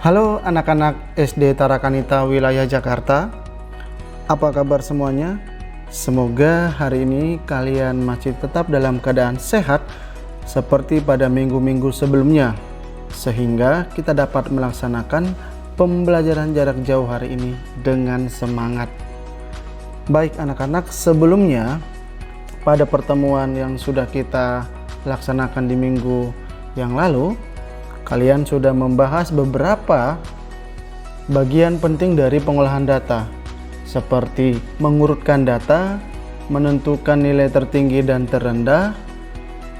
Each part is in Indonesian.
Halo anak-anak SD Tarakanita wilayah Jakarta. Apa kabar semuanya? Semoga hari ini kalian masih tetap dalam keadaan sehat seperti pada minggu-minggu sebelumnya, sehingga kita dapat melaksanakan pembelajaran jarak jauh hari ini dengan semangat. Baik anak-anak, sebelumnya pada pertemuan yang sudah kita laksanakan di minggu yang lalu, kalian sudah membahas beberapa bagian penting dari pengolahan data, seperti mengurutkan data, menentukan nilai tertinggi dan terendah,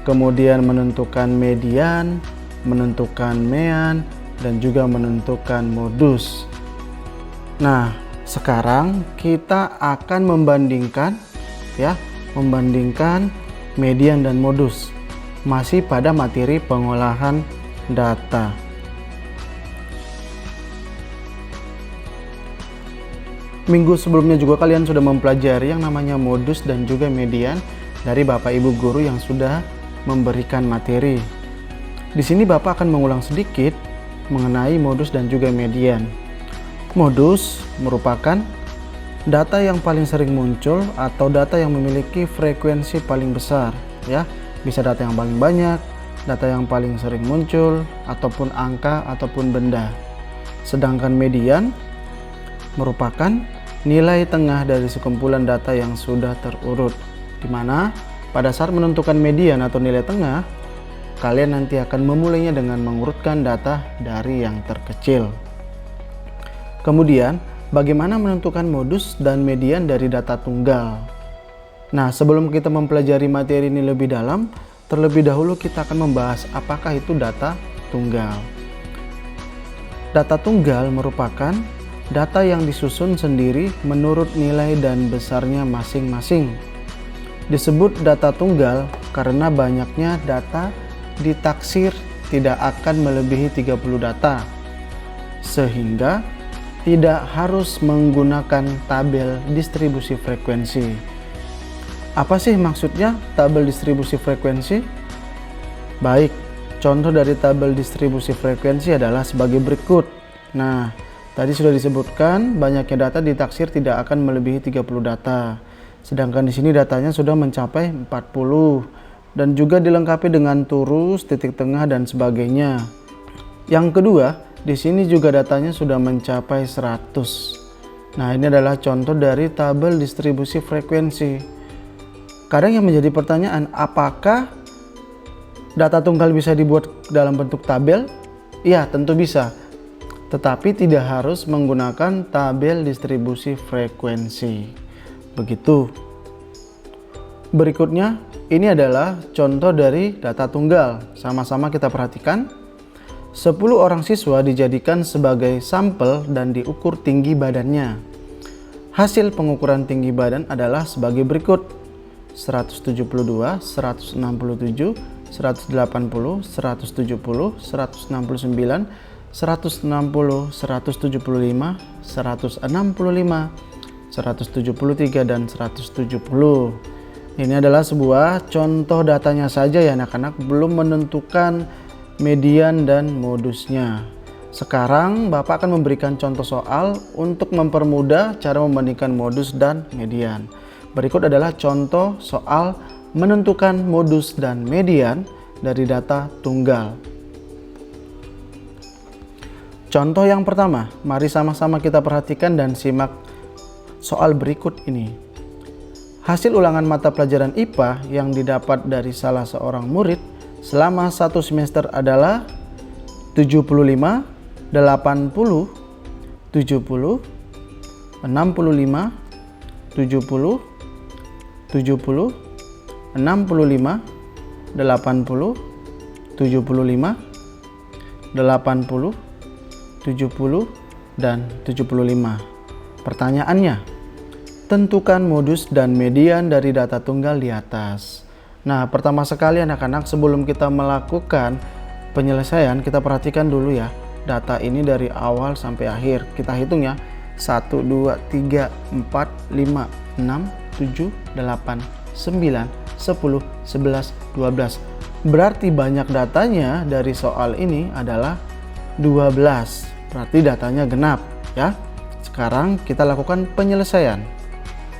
kemudian menentukan median, menentukan mean, dan juga menentukan modus. Nah, sekarang kita akan membandingkan median dan modus, masih pada materi pengolahan data. Minggu sebelumnya juga kalian sudah mempelajari yang namanya modus dan juga median dari Bapak Ibu guru yang sudah memberikan materi. Di sini Bapak akan mengulang sedikit mengenai modus dan juga median. Modus merupakan data yang paling sering muncul atau data yang memiliki frekuensi paling besar, ya. Bisa data yang paling banyak, data yang paling sering muncul, ataupun angka ataupun benda. Sedangkan median merupakan nilai tengah dari sekumpulan data yang sudah terurut, di mana pada saat menentukan median atau nilai tengah, kalian nanti akan memulainya dengan mengurutkan data dari yang terkecil. Kemudian, bagaimana menentukan modus dan median dari data tunggal? Nah, sebelum kita mempelajari materi ini lebih dalam, terlebih dahulu kita akan membahas apakah itu data tunggal. Data tunggal merupakan data yang disusun sendiri menurut nilai dan besarnya masing-masing. Disebut data tunggal karena banyaknya data ditaksir tidak akan melebihi 30 data, sehingga tidak harus menggunakan tabel distribusi frekuensi. Apa sih maksudnya tabel distribusi frekuensi? Baik, contoh dari tabel distribusi frekuensi adalah sebagai berikut. Nah, tadi sudah disebutkan banyaknya data ditaksir tidak akan melebihi 30 data. Sedangkan di sini datanya sudah mencapai 40 dan juga dilengkapi dengan turus, titik tengah dan sebagainya. Yang kedua, di sini juga datanya sudah mencapai 100. Nah, ini adalah contoh dari tabel distribusi frekuensi. Kadang yang menjadi pertanyaan, apakah data tunggal bisa dibuat dalam bentuk tabel? Iya, tentu bisa. Tetapi tidak harus menggunakan tabel distribusi frekuensi. Begitu. Berikutnya, ini adalah contoh dari data tunggal. Sama-sama kita perhatikan. 10 orang siswa dijadikan sebagai sampel dan diukur tinggi badannya. Hasil pengukuran tinggi badan adalah sebagai berikut: 172, 167, 180, 170, 169, 160, 175, 165, 173, dan 170. Ini adalah sebuah contoh datanya saja ya anak-anak, belum menentukan median dan modusnya. Sekarang Bapak akan memberikan contoh soal untuk mempermudah cara membandingkan modus dan median. Berikut adalah contoh soal menentukan modus dan median dari data tunggal. Contoh yang pertama, mari sama-sama kita perhatikan dan simak soal berikut ini. Hasil ulangan mata pelajaran IPA yang didapat dari salah seorang murid selama 1 semester adalah 75, 80, 70, 65, 70, 70, 65, 80, 75, 80, 70, dan 75. Pertanyaannya, tentukan modus dan median dari data tunggal di atas. Nah, pertama sekali anak-anak, sebelum kita melakukan penyelesaian, kita perhatikan dulu ya data ini dari awal sampai akhir. Kita hitung ya, 1, 2, 3, 4, 5, 6, 7, 8, 9, 10, 11, 12. Berarti banyak datanya dari soal ini adalah 12. berarti datanya genap ya. Sekarang kita lakukan penyelesaian.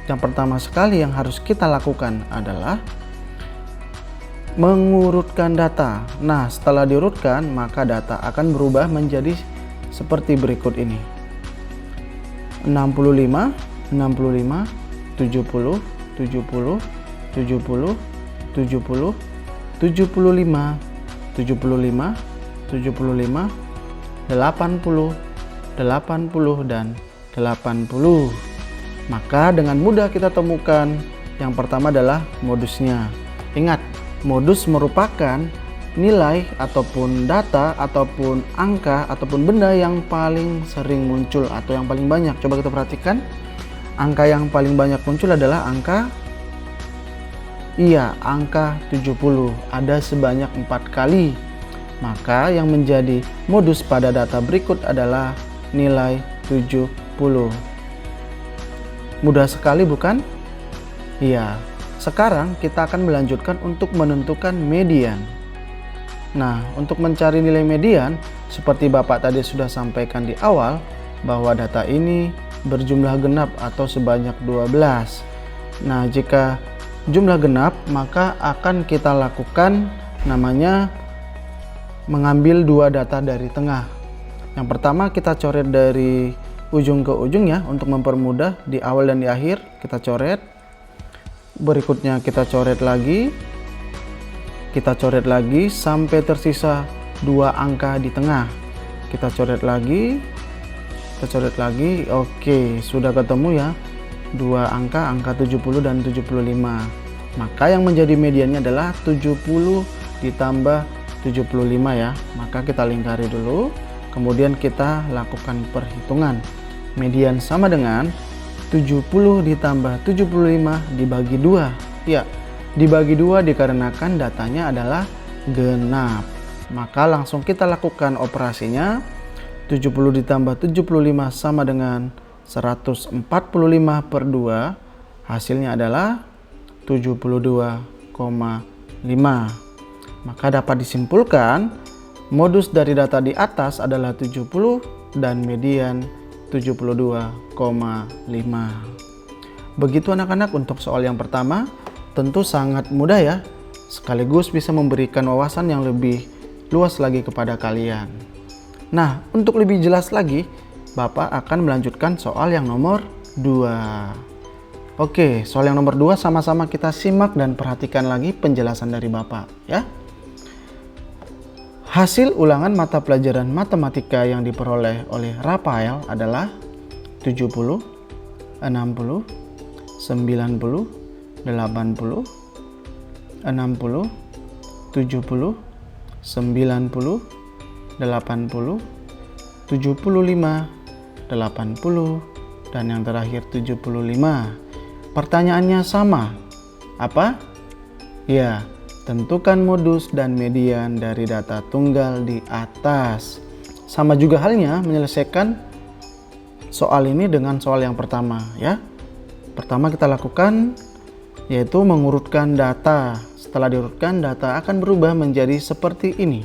Yang pertama sekali yang harus kita lakukan adalah mengurutkan data. Nah, setelah diurutkan, maka data akan berubah menjadi seperti berikut ini. 65, 65, 70, 70, 70, 70, 75, 75, 75, 80, 80, dan 80. Maka dengan mudah kita temukan yang pertama adalah modusnya. Ingat, modus merupakan nilai ataupun data ataupun angka ataupun benda yang paling sering muncul atau yang paling banyak. Coba kita perhatikan, angka yang paling banyak muncul adalah angka 70, ada sebanyak 4 kali. Maka yang menjadi modus pada data berikut adalah nilai 70. Mudah sekali bukan? Iya. Sekarang kita akan melanjutkan untuk menentukan median. Nah, untuk mencari nilai median, seperti Bapak tadi sudah sampaikan di awal, bahwa data ini berjumlah genap atau sebanyak 12. Nah, jika jumlah genap, maka akan kita lakukan namanya mengambil dua data dari tengah. Yang pertama kita coret dari ujung ke ujung ya, untuk mempermudah di awal dan di akhir kita coret. Berikutnya kita coret lagi sampai tersisa dua angka di tengah. Kita coret lagi. Oke, sudah ketemu ya dua angka 70 dan 75. Maka yang menjadi mediannya adalah 70 ditambah 75 ya. Maka kita lingkari dulu, kemudian kita lakukan perhitungan. Median sama dengan 70 ditambah 75 dibagi 2. Ya, dibagi 2 dikarenakan datanya adalah genap. Maka langsung kita lakukan operasinya. 70 ditambah 75 sama dengan 145 per 2. Hasilnya adalah 72,5. Maka dapat disimpulkan modus dari data di atas adalah 70 dan median 72,5. Begitu anak-anak untuk soal yang pertama. Tentu sangat mudah ya, sekaligus bisa memberikan wawasan yang lebih luas lagi kepada kalian. Nah, untuk lebih jelas lagi, Bapak akan melanjutkan soal yang nomor 2. Oke, soal yang nomor 2 sama-sama kita simak dan perhatikan lagi penjelasan dari Bapak ya. Hasil ulangan mata pelajaran matematika yang diperoleh oleh Rafael adalah 70, 60, 90, 80, 60, 70, 90, 80, 75, 80, dan yang terakhir 75. Pertanyaannya sama. Apa? Ya, tentukan modus dan median dari data tunggal di atas. Sama juga halnya menyelesaikan soal ini dengan soal yang pertama ya. Pertama kita lakukan yaitu mengurutkan data. Setelah diurutkan, data akan berubah menjadi seperti ini.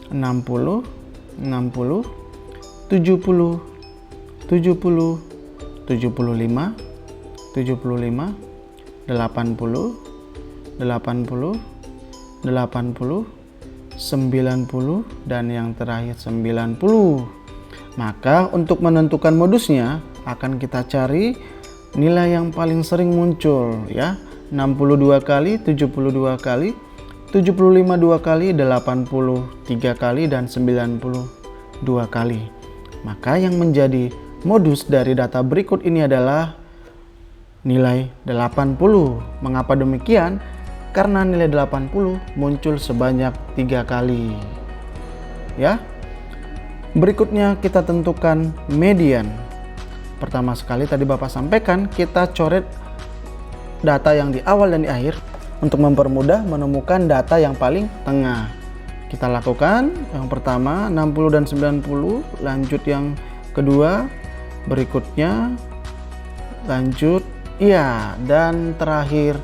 60, 60, 70, 70, 75, 75, 80, 80, 80, 90, dan yang terakhir 90. Maka untuk menentukan modusnya akan kita cari nilai yang paling sering muncul ya. 62 kali, 72 kali, 75 2 kali, 83 kali, dan 92 kali. Maka yang menjadi modus dari data berikut ini adalah nilai 80. Mengapa demikian? Karena nilai 80 muncul sebanyak 3 kali. Ya. Berikutnya kita tentukan median. Pertama sekali tadi Bapak sampaikan, kita coret data yang di awal dan di akhir untuk mempermudah menemukan data yang paling tengah. Kita lakukan yang pertama 60 dan 90, lanjut yang kedua, berikutnya lanjut, iya, dan terakhir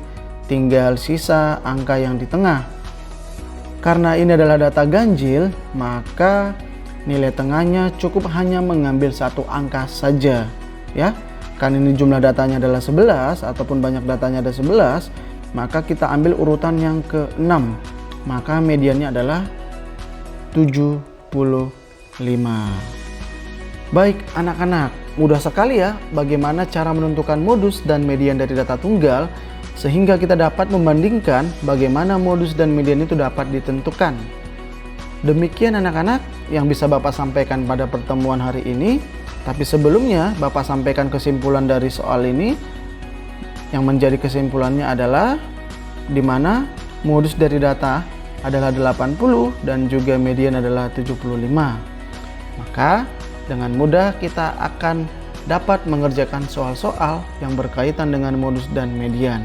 tinggal sisa angka yang di tengah. Karena ini adalah data ganjil, maka Nilai tengahnya cukup hanya mengambil satu angka saja, ya. Kan ini jumlah datanya adalah 11 ataupun banyak datanya ada 11, maka kita ambil urutan yang ke-6. Maka mediannya adalah 75. Baik anak-anak, mudah sekali ya bagaimana cara menentukan modus dan median dari data tunggal sehingga kita dapat membandingkan bagaimana modus dan median itu dapat ditentukan. Demikian anak-anak yang bisa Bapak sampaikan pada pertemuan hari ini. Tapi sebelumnya Bapak sampaikan kesimpulan dari soal ini. Yang menjadi kesimpulannya adalah di mana modus dari data adalah 80 dan juga median adalah 75. Maka dengan mudah kita akan dapat mengerjakan soal-soal yang berkaitan dengan modus dan median.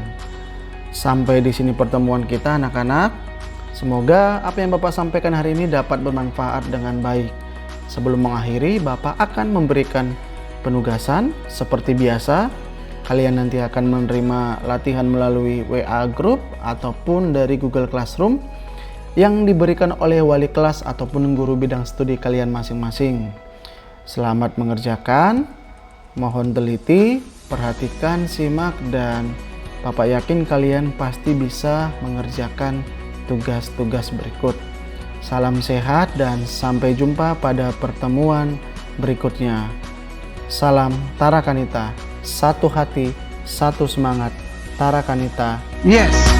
Sampai di sini pertemuan kita anak-anak. Semoga apa yang Bapak sampaikan hari ini dapat bermanfaat dengan baik. Sebelum mengakhiri, Bapak akan memberikan penugasan seperti biasa. Kalian nanti akan menerima latihan melalui WA Group ataupun dari Google Classroom yang diberikan oleh wali kelas ataupun guru bidang studi kalian masing-masing. Selamat mengerjakan, mohon teliti, perhatikan, simak, dan Bapak yakin kalian pasti bisa mengerjakan tugas-tugas berikut. Salam sehat dan sampai jumpa pada pertemuan berikutnya. Salam Tara Kanita, satu hati, satu semangat. Tara Kanita. Yes!